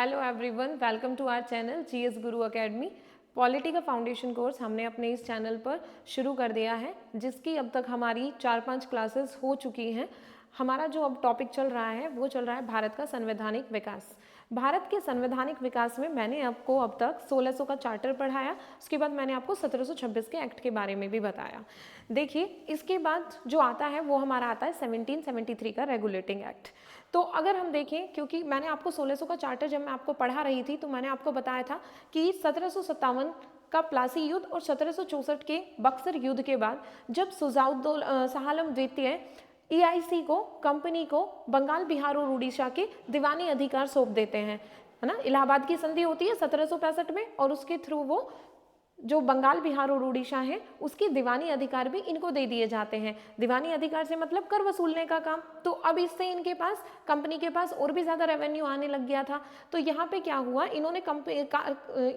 Hello everyone, welcome to our channel GS Guru academy. Polity का foundation course हमने अपने इस चैनल पर शुरू कर दिया है, जिसकी अब तक हमारी 4-5 क्लासेस हो चुकी हैं। हमारा जो अब टॉपिक चल रहा है वो चल रहा है भारत का संवैधानिक विकास। भारत के संवैधानिक विकास में मैंने आपको अब तक 1600 का चार्टर पढ़ाया, उसके बाद मैंने आपको 1726 के एक्ट के बारे में भी बताया। देखिए, इसके बाद जो आता है वो हमारा आता है 1773 का रेगुलेटिंग एक्ट। तो अगर हम देखें, क्योंकि मैंने आपको 1600 का चार्टर जब मैं आपको पढ़ा रही थी तो मैंने आपको बताया था कि 1757 का प्लासी युद्ध और 1764 के बक्सर युद्ध के बाद जब सुजाउद्दौला शाह आलम द्वितीय EIC को, कंपनी को बंगाल, बिहार और उड़ीसा के दीवानी अधिकार सौंप देते हैं, है ना। इलाहाबाद की संधि होती है 1765 में और उसके थ्रू वो जो बंगाल, बिहार और उड़ीसा है उसकी दीवानी अधिकार भी इनको दे दिए जाते हैं। दीवानी अधिकार से मतलब कर वसूलने का काम। तो अब इससे इनके पास, कंपनी के पास और भी ज़्यादा रेवेन्यू आने लग गया था। तो यहाँ पे क्या हुआ, इन्होंने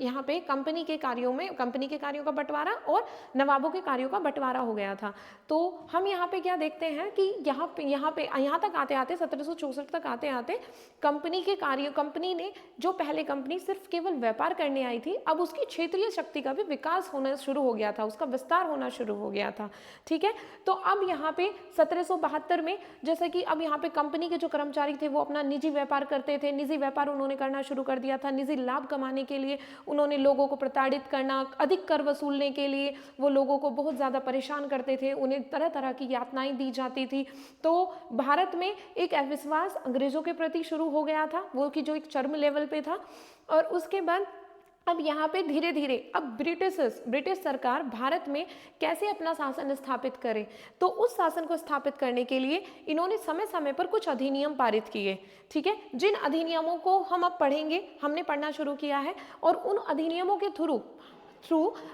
यहाँ पे कंपनी के कार्यों का बंटवारा और नवाबों के कार्यों का बंटवारा हो गया था। तो हम यहाँ पे क्या देखते हैं कि यहाँ तक आते आते 1764 तक आते आते कंपनी ने, जो पहले कंपनी सिर्फ केवल व्यापार करने आई थी, अब उसकी क्षेत्रीय शक्ति का भी विकास होना शुरू हो गया था, उसका विस्तार होना शुरू हो गया था। ठीक है, तो अब यहाँ पे 1772 में, जैसे कि अब यहाँ पे कंपनी के जो कर्मचारी थे वो अपना निजी व्यापार करते थे, निजी व्यापार उन्होंने करना शुरू कर दिया था। निजी लाभ कमाने के लिए उन्होंने लोगों को प्रताड़ित करना, अधिक कर वसूलने के लिए वो लोगों को बहुत ज़्यादा परेशान करते थे, उन्हें तरह तरह की यातनाएं दी जाती थी। तो भारत में एक अविश्वास अंग्रेजों के प्रति शुरू हो गया था, वो कि जो एक चरम लेवल पे था। और उसके बाद अब यहाँ पे धीरे धीरे अब ब्रिटिश सरकार भारत में कैसे अपना शासन स्थापित करे, तो उस शासन को स्थापित करने के लिए इन्होंने समय समय पर कुछ अधिनियम पारित किए। ठीक है, जिन अधिनियमों को हम अब पढ़ेंगे, हमने पढ़ना शुरू किया है, और उन अधिनियमों के थ्रू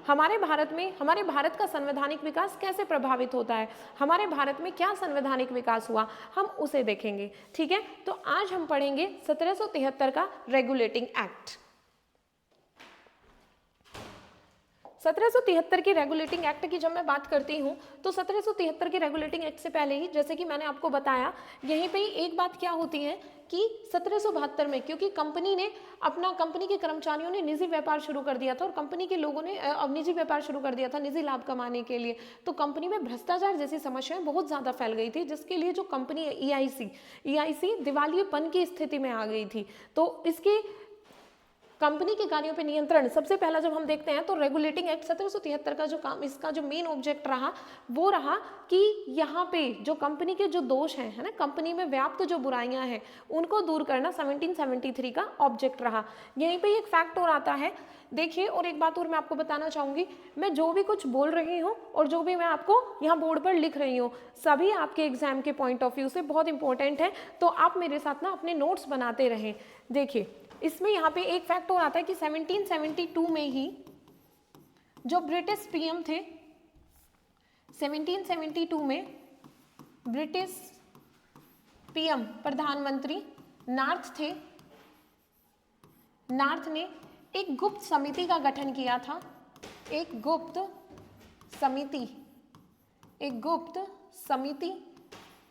हमारे भारत का संवैधानिक विकास कैसे प्रभावित होता है, हमारे भारत में क्या संवैधानिक विकास हुआ, हम उसे देखेंगे। ठीक है, तो आज हम पढ़ेंगे 1773 का रेगुलेटिंग एक्ट। 1773 के रेगुलेटिंग एक्ट की जब मैं बात करती हूँ तो 1773 के रेगुलेटिंग एक्ट से पहले ही, जैसे कि मैंने आपको बताया, यहीं पे एक बात क्या होती है कि 1772 में, क्योंकि कंपनी के कर्मचारियों ने निजी व्यापार शुरू कर दिया था और कंपनी के लोगों ने अब निजी व्यापार शुरू कर दिया था निजी लाभ कमाने के लिए, तो कंपनी में भ्रष्टाचार जैसी समस्याएं बहुत ज़्यादा फैल गई थी, जिसके लिए जो कंपनी EIC दिवालियेपन की स्थिति में आ गई थी। तो इसके कंपनी के कार्यों पर नियंत्रण सबसे पहला जब हम देखते हैं तो रेगुलेटिंग एक्ट 1773 का जो काम, इसका जो मेन ऑब्जेक्ट रहा वो रहा कि यहाँ पे जो कंपनी के जो दोष हैं, है ना, कंपनी में व्याप्त जो बुराइयां हैं उनको दूर करना 1773 का ऑब्जेक्ट रहा। यहीं पे एक फैक्ट और आता है, देखिए, और एक बात और मैं आपको बताना चाहूँगी, मैं जो भी कुछ बोल रही हूँ और जो भी मैं आपको यहाँ बोर्ड पर लिख रही हूँ, सभी आपके एग्जाम के पॉइंट ऑफ व्यू से बहुत इंपॉर्टेंट है, तो आप मेरे साथ ना अपने नोट्स बनाते रहें। देखिए, इसमें यहाँ पे एक फैक्ट और आता है कि 1772 में ही जो ब्रिटिश पीएम थे, 1772 में ब्रिटिश पीएम प्रधानमंत्री नार्थ थे। नार्थ ने एक गुप्त समिति का गठन किया था, एक गुप्त समिति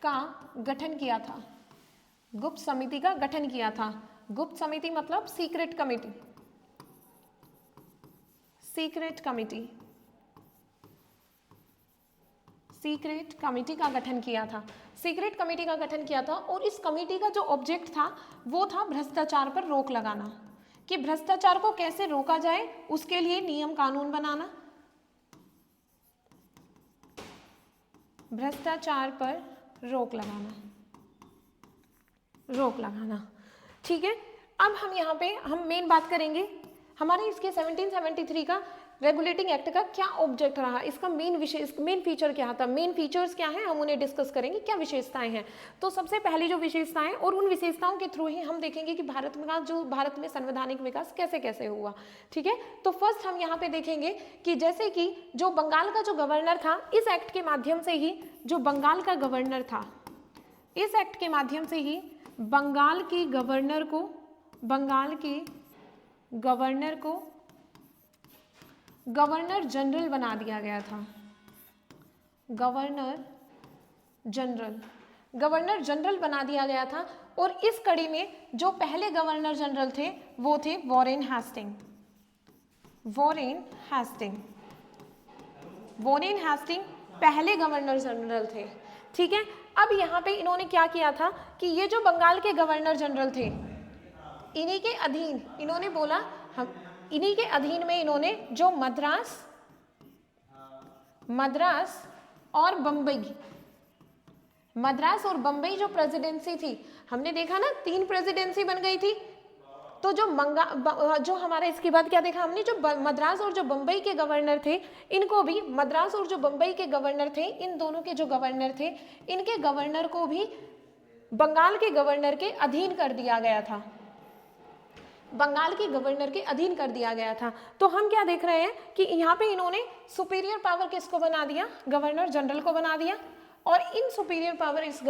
का गठन किया था, गुप्त समिति का गठन किया था। गुप्त समिति मतलब सीक्रेट कमिटी का गठन किया था। सीक्रेट कमेटी का गठन किया था और इस कमेटी का जो ऑब्जेक्ट था वो था भ्रष्टाचार पर रोक लगाना, कि भ्रष्टाचार को कैसे रोका जाए, उसके लिए नियम कानून बनाना, भ्रष्टाचार पर रोक लगाना। ठीक है, अब हम यहाँ पे मेन बात करेंगे हमारे इसके 1773 का रेगुलेटिंग एक्ट का क्या ऑब्जेक्ट रहा, इसका मेन फीचर क्या था, मेन फीचर्स क्या हैं, हम उन्हें डिस्कस करेंगे, क्या विशेषताएं हैं। तो सबसे पहली जो विशेषताएं, और उन विशेषताओं के थ्रू ही हम देखेंगे कि भारत में संवैधानिक विकास कैसे कैसे हुआ। ठीक है, तो फर्स्ट हम यहाँ पे देखेंगे कि जैसे कि जो बंगाल का जो गवर्नर था, इस एक्ट के माध्यम से ही जो बंगाल का गवर्नर था, इस एक्ट के माध्यम से ही बंगाल के गवर्नर को गवर्नर जनरल बना दिया गया था, गवर्नर जनरल। गवर्नर जनरल बना दिया गया था। और इस कड़ी में जो पहले गवर्नर जनरल थे वो थे Warren Hasting. Warren Hasting, Warren Hasting पहले गवर्नर जनरल थे। ठीक है, अब यहाँ पे इन्होंने क्या किया था कि ये जो बंगाल के गवर्नर जनरल थे इन्हीं के अधीन, इन्होंने बोला हम इन्हीं के अधीन में इन्होंने जो मद्रास और बम्बई जो प्रेसिडेंसी थी, हमने देखा ना 3 प्रेसिडेंसी बन गई थी। तो जो हमारा इसके बाद क्या देखा हमने, जो मद्रास और जो बम्बई के गवर्नर थे इनको भी, मद्रास और जो बम्बई के गवर्नर थे, इन दोनों के जो गवर्नर थे इनके गवर्नर को भी बंगाल के गवर्नर के अधीन कर दिया गया था। बंगाल के गवर्नर के अधीन कर दिया गया था। तो हम क्या देख रहे हैं कि यहाँ पे इन्होंने सुपीरियर पावर किसको बना दिया, गवर्नर जनरल को बना दिया। और इन सुपीरियर पावर इस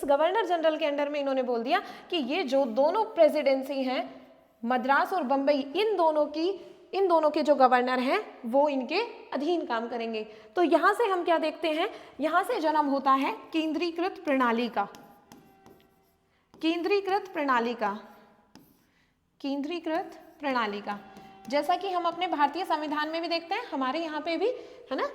गवर्नर जनरल के अंडर में इन्होंने बोल दिया कि ये जो दोनों प्रेसिडेंसी हैं मद्रास और बम्बई, इन दोनों के जो गवर्नर हैं वो इनके अधीन काम करेंगे। तो यहाँ से हम क्या देखते हैं, यहाँ से जन्म होता है केंद्रीकृत प्रणाली का। केंद्रीकृत प्रणाली का जैसा कि हम अपने भारतीय संविधान में भी देखते हैं, हमारे यहाँ पे भी है ना,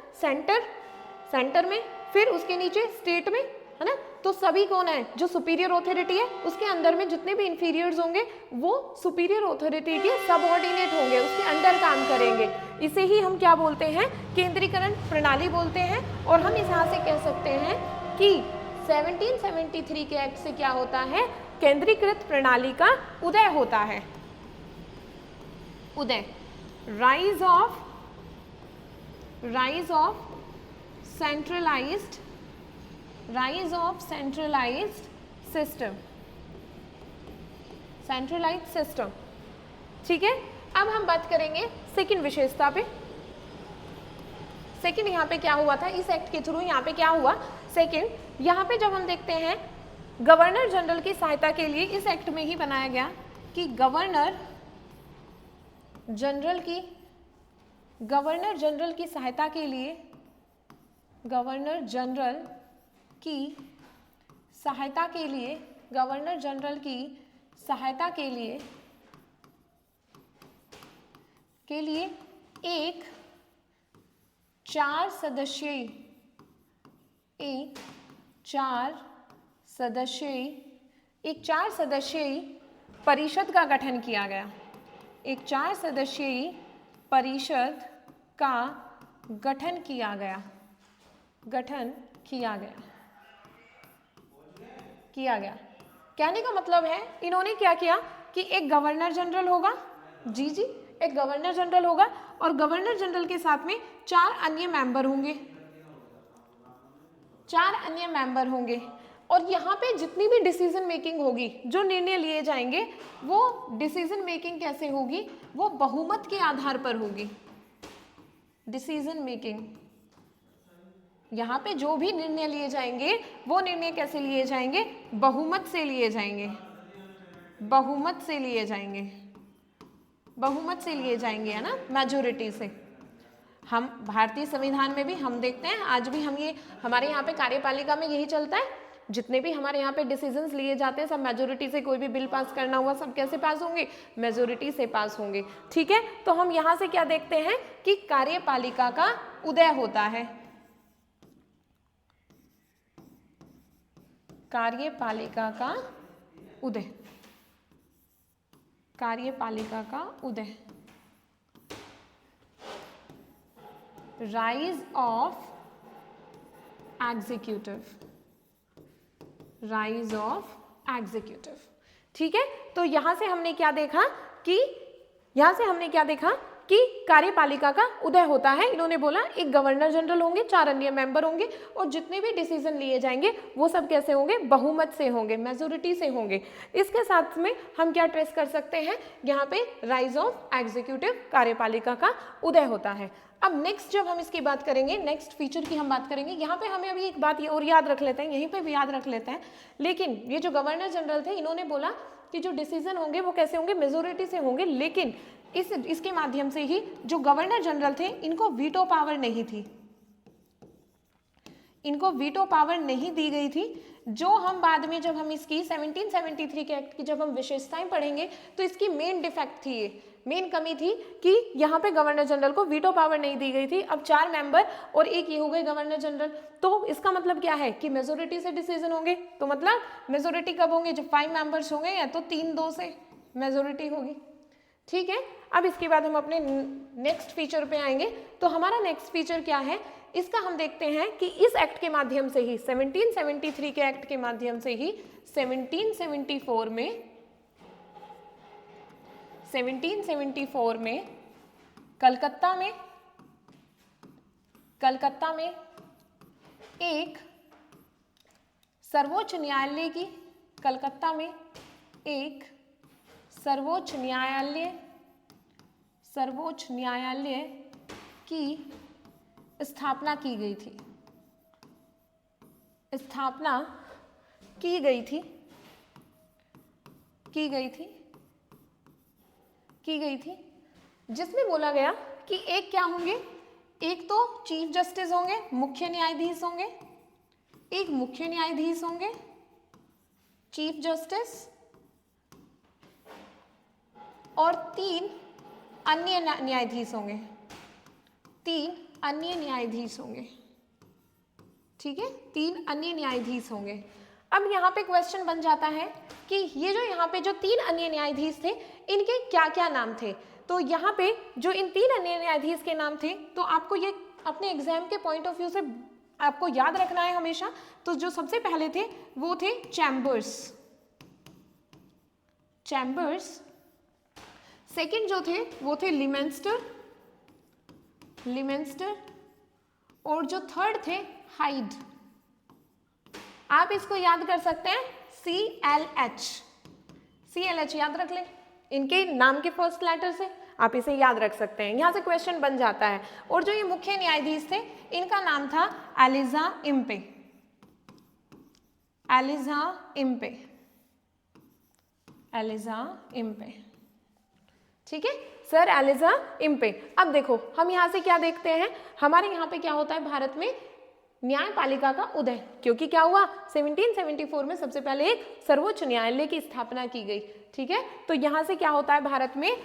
सेंटर में, फिर उसके नीचे स्टेट में, है ना। तो सभी कौन है, जो सुपीरियर ऑथोरिटी है उसके अंदर में जितने भी इंफीरियर्स होंगे वो सुपीरियर ऑथोरिटी के सबऑर्डिनेट होंगे, उसके अंडर काम करेंगे। इसे ही हम क्या बोलते हैं, केंद्रीकरण प्रणाली बोलते हैं। और हम यहाँ से कह सकते हैं कि 1773 के एक्ट से क्या होता है, केंद्रीकृत प्रणाली का उदय होता है। उदय, राइज ऑफ सेंट्रलाइज्ड सिस्टम। ठीक है, अब हम बात करेंगे सेकंड विशेषता पे। सेकंड यहाँ पे क्या हुआ था, इस एक्ट के थ्रू यहाँ पे क्या हुआ, सेकंड यहाँ पे जब हम देखते हैं गवर्नर जनरल की सहायता के लिए इस एक्ट में ही बनाया गया कि गवर्नर जनरल की सहायता के लिए, गवर्नर जनरल की सहायता के लिए एक 4 सदस्यीय परिषद का गठन किया गया। एक 4 सदस्यीय परिषद का गठन किया गया। कहने का मतलब है इन्होंने क्या किया कि एक गवर्नर जनरल होगा, एक गवर्नर जनरल होगा और गवर्नर जनरल के साथ में 4 अन्य मेंबर होंगे। और यहाँ पे जितनी भी डिसीजन मेकिंग होगी, जो निर्णय लिए जाएंगे, वो डिसीजन मेकिंग कैसे होगी, वो बहुमत के आधार पर होगी। डिसीजन मेकिंग, यहाँ पे जो भी निर्णय लिए जाएंगे वो निर्णय कैसे लिए जाएंगे, बहुमत से लिए जाएंगे, है ना, मेजोरिटी से। हम भारतीय संविधान में भी हम देखते हैं, आज भी हम ये हमारे यहाँ पे कार्यपालिका में यही चलता है, जितने भी हमारे यहाँ पे डिसीजंस लिए जाते हैं सब मेजोरिटी से। कोई भी बिल पास करना हुआ सब कैसे पास होंगे, मेजोरिटी से पास होंगे। ठीक है, तो हम यहाँ से क्या देखते हैं कि कार्यपालिका का उदय होता है। कार्यपालिका का उदय, राइज ऑफ एग्जीक्यूटिव। ठीक है, तो यहां से हमने क्या देखा कि कार्यपालिका का उदय होता है। इन्होंने बोला एक गवर्नर जनरल होंगे, 4 अन्य मेंबर होंगे और जितने भी डिसीजन लिए जाएंगे वो सब कैसे होंगे, बहुमत से होंगे, मेजोरिटी से होंगे। इसके साथ में हम क्या ट्रेस कर सकते हैं, यहाँ पे राइज ऑफ एग्जीक्यूटिव, कार्यपालिका का उदय होता है। अब नेक्स्ट जब हम इसकी बात करेंगे, नेक्स्ट फीचर की हम बात करेंगे, यहाँ पे हमें अभी एक बात और याद रख लेते हैं, यहीं पे भी याद रख लेते हैं। लेकिन ये जो गवर्नर जनरल थे इन्होंने बोला कि जो डिसीजन होंगे वो कैसे होंगे, मेजोरिटी से होंगे। लेकिन इसके माध्यम से ही जो गवर्नर जनरल थे इनको वीटो पावर नहीं थी, इनको वीटो पावर नहीं दी गई थी। जो हम बाद में जब हम इसकी 1773 के एक्ट की जब हम विशेषताएं पढ़ेंगे तो इसकी मेन डिफेक्ट थी, ये मेन कमी थी कि यहाँ पे गवर्नर जनरल को वीटो पावर नहीं दी गई थी। अब 4 मेंबर और एक ये हो गए गवर्नर जनरल, तो इसका मतलब क्या है कि मेजोरिटी से डिसीजन होंगे। तो मतलब मेजोरिटी कब होंगे, जब 5 मेंबर्स होंगे या तो 3-2 से मेजोरिटी होगी। ठीक है, अब इसके बाद हम अपने नेक्स्ट फीचर पे आएंगे। तो हमारा नेक्स्ट फीचर क्या है, इसका हम देखते हैं कि इस एक्ट के माध्यम से ही 1773 के एक्ट के माध्यम से ही 1774 में कलकत्ता में एक सर्वोच्च न्यायालय की स्थापना की गई थी जिसमें बोला गया कि एक क्या होंगे, एक तो चीफ जस्टिस होंगे, मुख्य न्यायाधीश होंगे, एक मुख्य न्यायाधीश होंगे, चीफ जस्टिस, और 3 अन्य न्यायाधीश होंगे, 3 अन्य न्यायाधीश होंगे। ठीक है, 3 अन्य न्यायाधीश होंगे। अब यहाँ पे क्वेश्चन बन जाता है कि ये जो यहाँ पे जो 3 अन्य न्यायाधीश थे इनके क्या क्या नाम थे। तो यहाँ पे जो इन 3 अन्य न्यायाधीश के नाम थे, तो आपको ये अपने एग्जाम के पॉइंट ऑफ व्यू से आपको याद रखना है हमेशा। तो जो सबसे पहले थे वो थे चैम्बर्स। सेकंड जो थे वो थे लिमेंस्टर, और जो थर्ड थे हाइड। आप इसको याद कर सकते हैं CLH याद रख लें, इनके नाम के फर्स्ट लेटर से आप इसे याद रख सकते हैं, यहां से क्वेश्चन बन जाता है। और जो ये मुख्य न्यायाधीश थे इनका नाम था एलिजा इम्पे। ठीक है सर, एलिजा इम्पे। अब देखो हम यहाँ से क्या देखते हैं, हमारे यहाँ पे क्या होता है, भारत में न्यायपालिका का उदय, क्योंकि क्या हुआ 1774 में सबसे पहले एक सर्वोच्च न्यायालय की स्थापना की गई। ठीक है, तो यहाँ से क्या होता है भारत में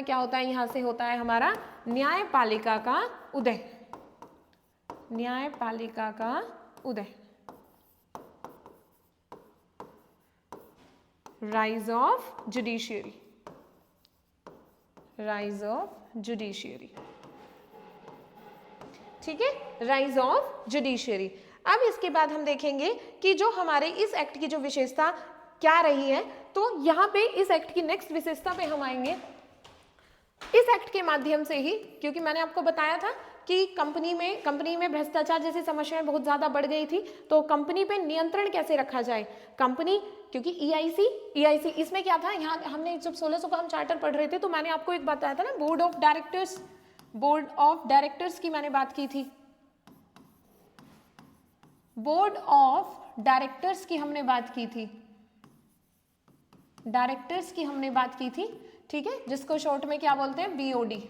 क्या होता है, यहाँ से होता है हमारा न्यायपालिका का उदय। Rise of judiciary. ठीक है, राइज ऑफ जुडिशियरी। अब इसके बाद हम देखेंगे कि जो हमारे इस एक्ट की जो विशेषता क्या रही है, तो यहाँ पे इस एक्ट की नेक्स्ट विशेषता पे हम आएंगे। इस एक्ट के माध्यम से ही, क्योंकि मैंने आपको बताया था कि कंपनी में भ्रष्टाचार जैसी समस्याएं बहुत ज्यादा बढ़ गई थी, तो कंपनी पे नियंत्रण कैसे रखा जाए, क्योंकि EIC इसमें क्या था, यहाँ हमने जब 1600 का हम चार्टर पढ़ रहे थे तो मैंने आपको एक बताया था ना, बोर्ड ऑफ डायरेक्टर्स की मैंने बात की थी, बोर्ड ऑफ डायरेक्टर्स की हमने बात की थी, ठीक है, जिसको शॉर्ट में क्या बोलते हैं, BOD।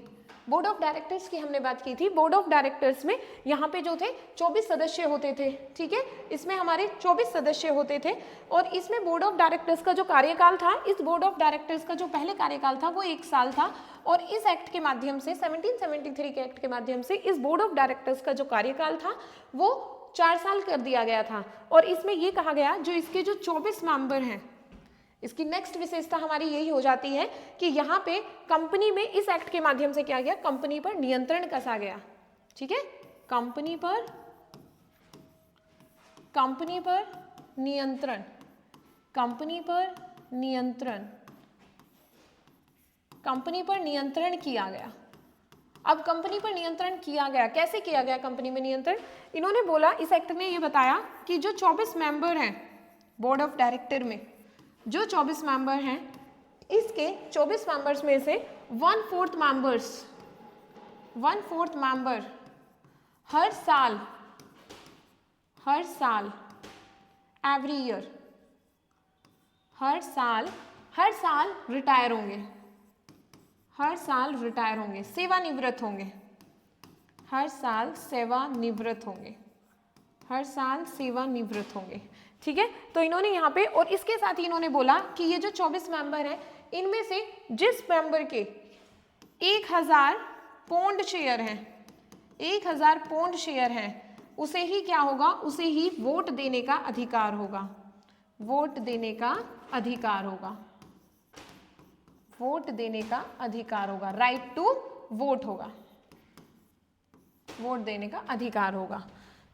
बोर्ड ऑफ डायरेक्टर्स की हमने बात की थी। बोर्ड ऑफ डायरेक्टर्स में यहाँ पे जो थे 24 सदस्य होते थे। ठीक है, इसमें हमारे 24 सदस्य होते थे, और इसमें बोर्ड ऑफ डायरेक्टर्स का जो कार्यकाल था, इस बोर्ड ऑफ डायरेक्टर्स का जो पहले कार्यकाल था वो 1 साल था, और इस एक्ट के माध्यम से 1773 के एक्ट के माध्यम से इस बोर्ड ऑफ डायरेक्टर्स का जो कार्यकाल था वो 4 साल कर दिया गया था। और इसमें ये कहा गया जो इसके जो 24 मेंबर हैं, इसकी नेक्स्ट विशेषता हमारी यही हो जाती है कि यहाँ पे कंपनी में इस एक्ट के माध्यम से क्या गया, कंपनी पर नियंत्रण कसा गया। ठीक है, कंपनी पर नियंत्रण किया गया। अब कंपनी पर नियंत्रण किया गया, कैसे किया गया कंपनी में नियंत्रण, इन्होंने बोला, इस एक्ट ने ये बताया कि जो 24 मेंबर हैं बोर्ड ऑफ डायरेक्टर में, जो 24 मेंबर हैं, इसके 24 मेंबर्स में से 1/4 मेंबर हर साल एवरी ईयर हर साल रिटायर होंगे, सेवानिवृत्त होंगे, हर साल सेवानिवृत्त होंगे। ठीक है, तो इन्होंने यहाँ पे, और इसके साथ ही इन्होंने बोला कि ये जो 24 मेंबर हैं, इनमें से जिस मेंबर के 1000 पौंड शेयर हैं, 1000 पौंड शेयर हैं, उसे ही क्या होगा, उसे ही वोट देने का अधिकार होगा, वोट देने का अधिकार होगा, वोट देने का अधिकार होगा, राइट टू वोट होगा, वोट देने का अधिकार होगा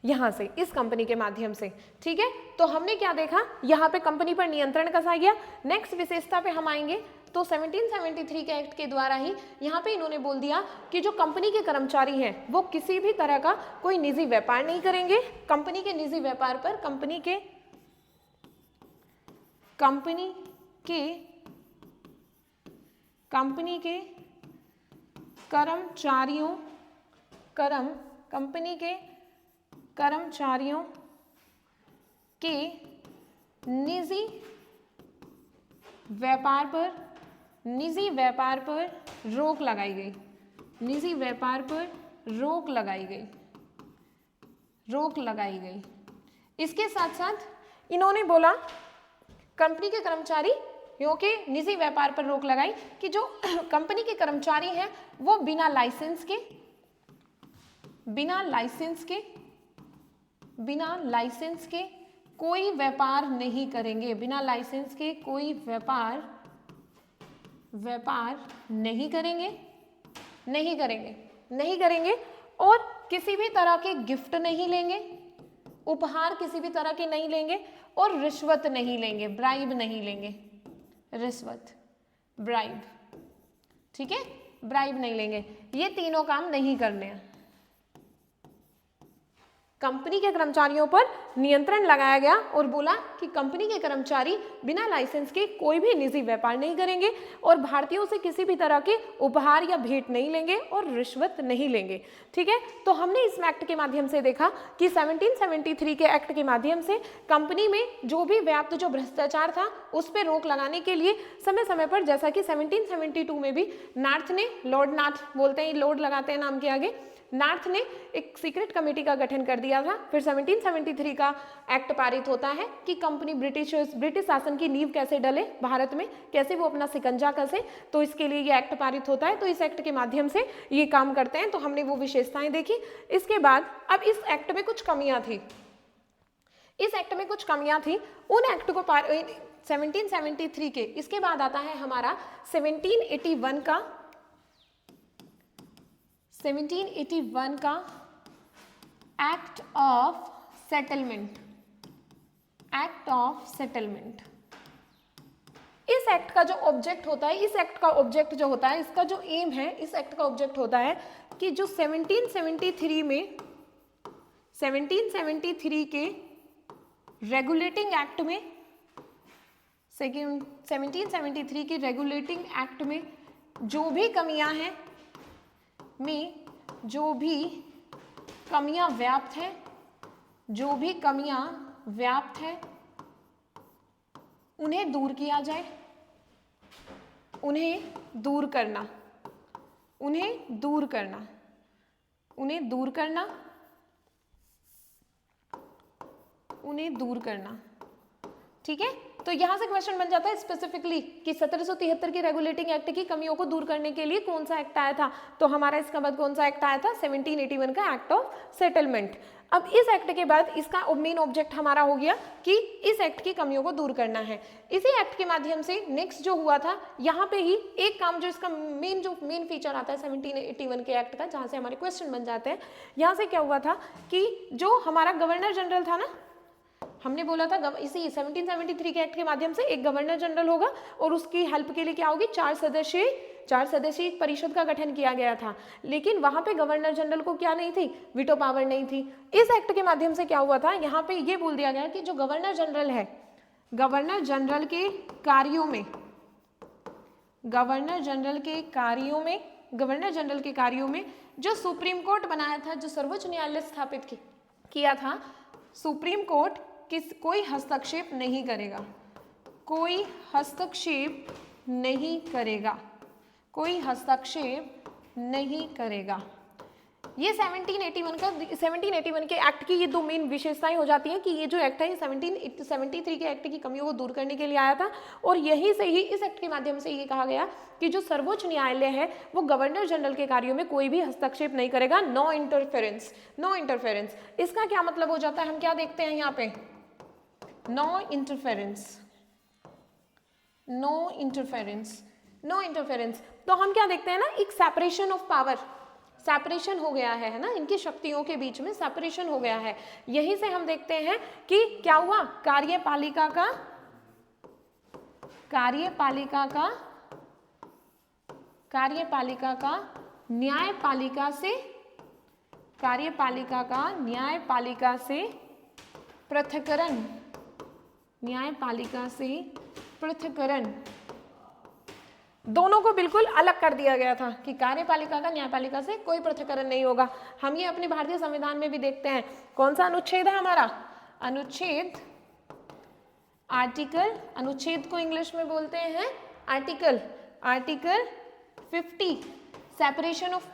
यहां से, इस कंपनी के माध्यम से। ठीक है, तो हमने क्या देखा, यहां पे कंपनी पर नियंत्रण कसा गया। नेक्स्ट विशेषता पे हम आएंगे, तो 1773 के एक्ट के द्वारा ही यहाँ पे इन्होंने बोल दिया कि जो कंपनी के कर्मचारी हैं वो किसी भी तरह का कोई निजी व्यापार नहीं करेंगे। कंपनी के निजी व्यापार पर कंपनी के कर्मचारियों के निजी व्यापार पर रोक लगाई गई, निजी व्यापार पर रोक लगाई गई। इसके साथ साथ इन्होंने बोला कंपनी के कर्मचारियों के निजी व्यापार पर रोक लगाई कि जो कंपनी के कर्मचारी हैं वो बिना लाइसेंस के कोई व्यापार नहीं करेंगे, बिना लाइसेंस के कोई व्यापार नहीं करेंगे और किसी भी तरह के गिफ्ट नहीं लेंगे, उपहार किसी भी तरह के नहीं लेंगे, और रिश्वत नहीं लेंगे, ब्राइब नहीं लेंगे, रिश्वत, ब्राइब, ठीक है, ब्राइब नहीं लेंगे, ये तीनों काम नहीं करने हैं। कंपनी के कर्मचारियों पर नियंत्रण लगाया गया और बोला कि कंपनी के कर्मचारी बिना लाइसेंस के कोई भी निजी व्यापार नहीं करेंगे और भारतीयों से किसी भी तरह के उपहार या भेंट नहीं लेंगे और रिश्वत नहीं लेंगे। ठीक है, तो हमने इस एक्ट के माध्यम से देखा कि 1773 के एक्ट के माध्यम से कंपनी में जो भी व्याप्त जो भ्रष्टाचार था उस पर रोक लगाने के लिए समय समय पर, जैसा कि 1772 में भी नार्थ ने, लॉर्ड नार्थ बोलते हैं, लॉर्ड लगाते हैं नाम के आगे, नार्थ ने एक सीक्रेट कमेटी का गठन कर दिया था। फिर 1773 का एक्ट पारित होता है कि कंपनी ब्रिटिश शासन की नींव कैसे डले भारत में, कैसे वो अपना सिकंजा कसे, तो इसके लिए ये एक्ट पारित होता है। तो इस एक्ट के माध्यम से ये काम करते हैं। तो हमने वो विशेषताएं देखी। इसके बाद अब इस एक्ट में कुछ कमियां थी, उन एक्ट को 1773 के, इसके बाद आता है हमारा 1781 का एक्ट ऑफ सेटलमेंट। इस एक्ट का जो ऑब्जेक्ट होता है, इस एक्ट का ऑब्जेक्ट जो होता है, इसका जो एम है, इस एक्ट का ऑब्जेक्ट होता है कि जो 1773 में 1773 के रेगुलेटिंग एक्ट में 1773 के रेगुलेटिंग एक्ट में जो भी कमियां हैं, जो भी कमियां व्याप्त हैं, उन्हें दूर किया जाए, उन्हें दूर करना। ठीक है, तो यहां से क्वेश्चन बन जाता है स्पेसिफिकली कि 1773 के रेगुलेटिंग एक्ट की कमियों को दूर करने के लिए कौन सा एक्ट आया था। तो हमारा इसका बाद कौन सा एक्ट आया था, 1781 का एक्ट ऑफ सेटलमेंट। अब इस एक्ट के बाद इसका मेन ऑब्जेक्ट हमारा हो गया कि इस एक्ट की कमियों को दूर करना है। इसी एक्ट के माध्यम से नेक्स्ट जो हुआ था, यहाँ पे ही एक काम जो इसका मेन फीचर आता है 1781 के एक्ट का, जहाँ से हमारे क्वेश्चन बन जाते हैं। यहाँ से क्या हुआ था कि जो हमारा गवर्नर जनरल था ना, हमने बोला था इसी 1773 के एक्ट के माध्यम से एक गवर्नर जनरल होगा और उसकी हेल्प के लिए क्या होगी, 4 सदस्यीय एक परिषद का गठन किया गया था। लेकिन वहां पे गवर्नर जनरल को क्या नहीं थी, वीटो पावर नहीं थी। इस एक्ट के माध्यम से क्या हुआ था, यहाँ पे ये बोल दिया गया कि जो गवर्नर जनरल है, गवर्नर जनरल के कार्यों में जो सुप्रीम कोर्ट बनाया था, जो सर्वोच्च न्यायालय स्थापित किया था, सुप्रीम कोर्ट कोई हस्तक्षेप नहीं करेगा। ये 1781 के एक्ट की ये दो मेन विशेषताएं हो जाती हैं कि ये जो एक्ट है ये 1773 के एक्ट की कमियों को दूर करने के लिए आया था और यहीं से ही इस एक्ट के माध्यम से ये कहा गया कि जो सर्वोच्च न्यायालय है वो गवर्नर जनरल के कार्यों में कोई भी हस्तक्षेप नहीं करेगा, नो इंटरफेरेंस, नो इंटरफेरेंस। इसका क्या मतलब हो जाता है, हम क्या देखते हैं यहाँ पे, no interference, no interference, no interference. तो हम क्या देखते हैं ना, एक सेपरेशन ऑफ पावर, सेपरेशन हो गया है ना, इनकी शक्तियों के बीच में सेपरेशन हो गया है। यही से हम देखते हैं कि क्या हुआ, कार्यपालिका का न्यायपालिका से पृथक्करण, दोनों को बिल्कुल अलग कर दिया गया था कि कार्यपालिका का न्यायपालिका से कोई पृथक्करण नहीं होगा। हम ये अपने भारतीय संविधान में भी देखते हैं। कौन सा अनुच्छेद है हमारा, अनुच्छेद, आर्टिकल, अनुच्छेद को इंग्लिश में बोलते हैं article, article 50 separation of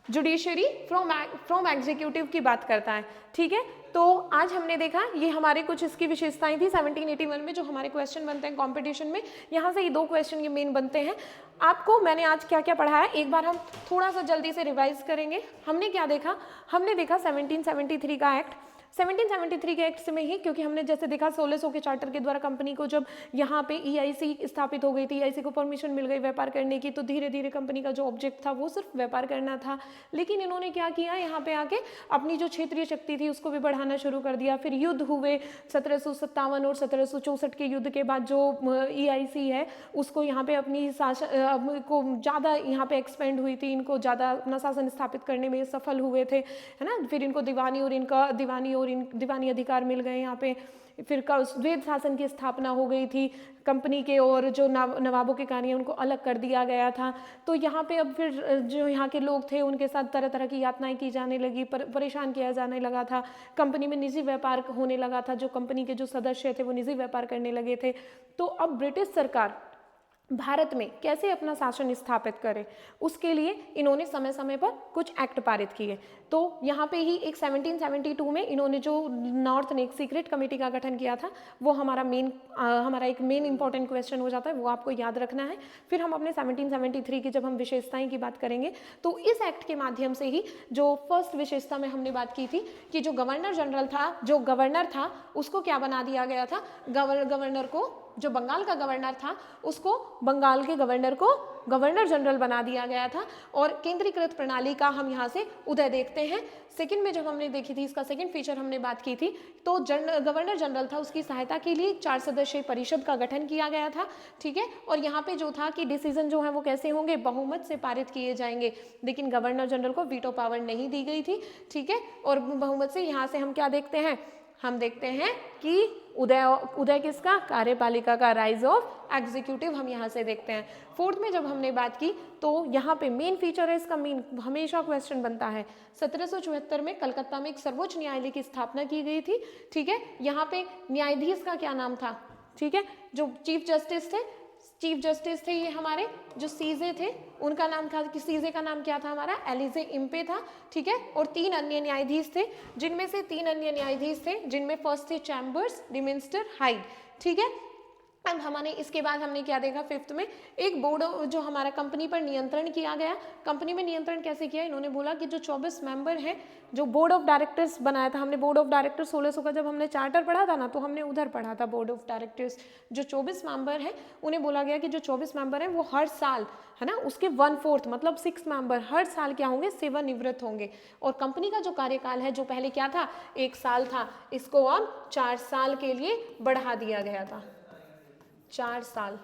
judiciary from executive की बात करता है। ठीक है, तो आज हमने देखा ये हमारे कुछ इसकी विशेषताएं थी 1781 में जो हमारे क्वेश्चन बनते हैं कंपटीशन में। यहाँ से ये दो क्वेश्चन ये मेन बनते हैं। आपको मैंने आज क्या क्या पढ़ाया एक बार हम थोड़ा सा जल्दी से रिवाइज करेंगे। हमने क्या देखा, हमने देखा 1773 का एक्ट, 1773 के एक्ट में ही, क्योंकि हमने जैसे देखा 1600 के चार्टर के द्वारा कंपनी को जब यहाँ पे ईआईसी स्थापित हो गई थी, ईआईसी को परमिशन मिल गई व्यापार करने की, तो धीरे धीरे कंपनी का जो ऑब्जेक्ट था वो सिर्फ व्यापार करना था। लेकिन इन्होंने क्या किया, यहाँ पे आके अपनी जो क्षेत्रीय शक्ति थी उसको भी बढ़ाना शुरू कर दिया। फिर युद्ध हुए 1757 और 1764 के युद्ध के बाद जो ईआईसी है उसको यहाँ पे अपनी शासन को ज़्यादा यहाँ पे एक्सपेंड हुई थी, इनको ज़्यादा अपना शासन स्थापित करने में सफल हुए थे, है ना। फिर इनको दीवानी अधिकार मिल गए यहाँ पे। फिर वेद शासन की स्थापना हो गई थी कंपनी के, और जो नवाबों के कार्य उनको अलग कर दिया गया था। तो यहाँ पे अब फिर जो यहाँ के लोग थे उनके साथ तरह तरह की यातनाएं की जाने लगी, परेशान किया जाने लगा था। कंपनी में निजी व्यापार होने लगा था, जो कंपनी के जो सदस्य थे वो निजी व्यापार करने लगे थे। तो अब ब्रिटिश सरकार भारत में कैसे अपना शासन स्थापित करे, उसके लिए इन्होंने समय समय पर कुछ एक्ट पारित किए। तो यहाँ पे ही एक 1772 में इन्होंने जो नॉर्थ नेक सीक्रेट कमेटी का गठन किया था, वो हमारा एक मेन इंपॉर्टेंट क्वेश्चन हो जाता है, वो आपको याद रखना है। फिर हम अपने 1773 की जब हम विशेषताएं की बात करेंगे तो इस एक्ट के माध्यम से ही जो फर्स्ट विशेषता में हमने बात की थी कि जो गवर्नर था उसको क्या बना दिया गया था, गवर्नर को, जो बंगाल का गवर्नर था उसको बंगाल के गवर्नर को गवर्नर जनरल बना दिया गया था। और केंद्रीकृत प्रणाली का हम यहाँ से उदय देखते हैं। सेकंड में जब हमने देखी थी, इसका सेकंड फीचर हमने बात की थी, तो गवर्नर जनरल था, उसकी सहायता के लिए 4 सदस्यीय परिषद का गठन किया गया था। ठीक है, और यहाँ पे जो था कि डिसीजन जो है वो कैसे होंगे, बहुमत से पारित किए जाएंगे। लेकिन गवर्नर जनरल को वीटो पावर नहीं दी गई थी। ठीक है, और बहुमत से यहाँ से हम क्या देखते हैं, हम देखते हैं कि उदय किसका, कार्यपालिका का, राइज ऑफ एग्जीक्यूटिव हम यहाँ से देखते हैं। फोर्थ में जब हमने बात की तो यहाँ पे मेन फीचर है इसका, मेन हमेशा क्वेश्चन बनता है, 1774 में कलकत्ता में एक सर्वोच्च न्यायालय की स्थापना की गई थी। ठीक है, यहाँ पे न्यायाधीश का क्या नाम था, ठीक है, जो चीफ जस्टिस थे ये हमारे जो सीजे थे, उनका नाम था, कि सीजे का नाम क्या था हमारा, एलिजे इम्पे था। ठीक है, और 3 अन्य न्यायाधीश थे, जिनमें से 3 अन्य न्यायाधीश थे जिनमें फर्स्ट थे चैम्बर्स, डिमिंस्टर, हाइड। ठीक है, अब हमारे इसके बाद हमने क्या देखा, फिफ्थ में एक बोर्ड जो हमारा कंपनी पर नियंत्रण किया गया। कंपनी में नियंत्रण कैसे किया, इन्होंने बोला कि जो 24 मेंबर हैं, जो बोर्ड ऑफ डायरेक्टर्स बनाया था हमने, बोर्ड ऑफ डायरेक्टर्स 1600 का जब हमने चार्टर पढ़ा था ना, तो हमने उधर पढ़ा था बोर्ड ऑफ डायरेक्टर्स। जो 24 मेंबर हैं उन्हें बोला गया कि जो 24 मेंबर हैं वो हर साल, है ना, उसके 1/4 मतलब 6 मेंबर हर साल क्या होंगे, सेवानिवृत्त होंगे। और कंपनी का जो कार्यकाल है, जो पहले क्या था 1 साल था, इसको अब 4 साल के लिए बढ़ा दिया गया था। 4 साल,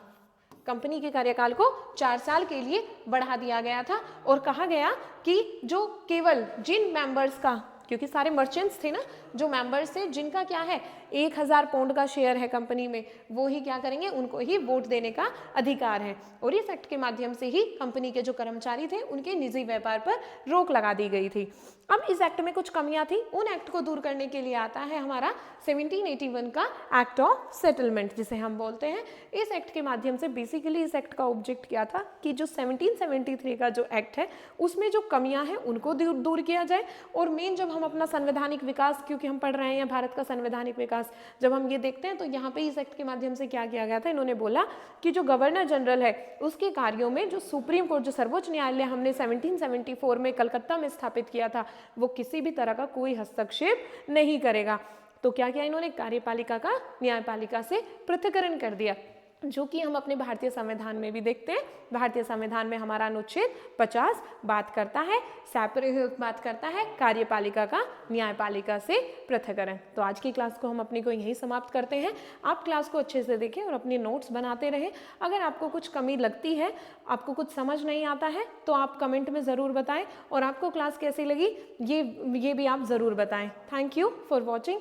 कंपनी के कार्यकाल को 4 साल के लिए बढ़ा दिया गया था। और कहा गया कि जो केवल जिन मेंबर्स का क्योंकि सारे मर्चेंट्स थे ना जो मेंबर्स थे, जिनका क्या है 1000 पाउंड का शेयर है कंपनी में, वो ही क्या करेंगे, उनको ही वोट देने का अधिकार है। और इस एक्ट के माध्यम से ही कंपनी के जो कर्मचारी थे उनके निजी व्यापार पर रोक लगा दी गई थी। अब इस एक्ट में कुछ कमियां थी, उन एक्ट को दूर करने के लिए आता है हमारा 1781 का एक्ट ऑफ सेटलमेंट जिसे हम बोलते हैं। इस एक्ट के माध्यम से बेसिकली इस एक्ट का ऑब्जेक्ट क्या था कि जो 1773 का जो एक्ट है उसमें जो कमियां हैं उनको दूर किया जाए। और मेन जब हम अपना संवैधानिक विकास, क्योंकि हम पढ़ रहे हैं भारत का संवैधानिक विकास, जब हम ये देखते हैं तो यहाँ पे इस एक्ट के माध्यम से क्या किया गया था, इन्होंने बोला कि जो गवर्नर जनरल है उसके कार्यों में जो सुप्रीम कोर्ट, जो सर्वोच्च न्यायालय हमने 1774 में कलकत्ता में स्थापित किया था, वो किसी भी तरह का कोई हस्तक्षेप नहीं करेगा। तो क्या किया इन्होंने, कार्यपालिका का न्यायपालिका से पृथक्करण कर दिया, जो कि हम अपने भारतीय संविधान में भी देखते हैं। भारतीय संविधान में हमारा अनुच्छेद 50 बात करता है, सेपरेट बात करता है कार्यपालिका का न्यायपालिका से पृथक्करण। तो आज की क्लास को हम अपनी को यहीं समाप्त करते हैं। आप क्लास को अच्छे से देखें और अपने नोट्स बनाते रहें। अगर आपको कुछ कमी लगती है, आपको कुछ समझ नहीं आता है, तो आप कमेंट में ज़रूर बताएं, और आपको क्लास कैसी लगी ये भी आप ज़रूर बताएं। Thank you for watching.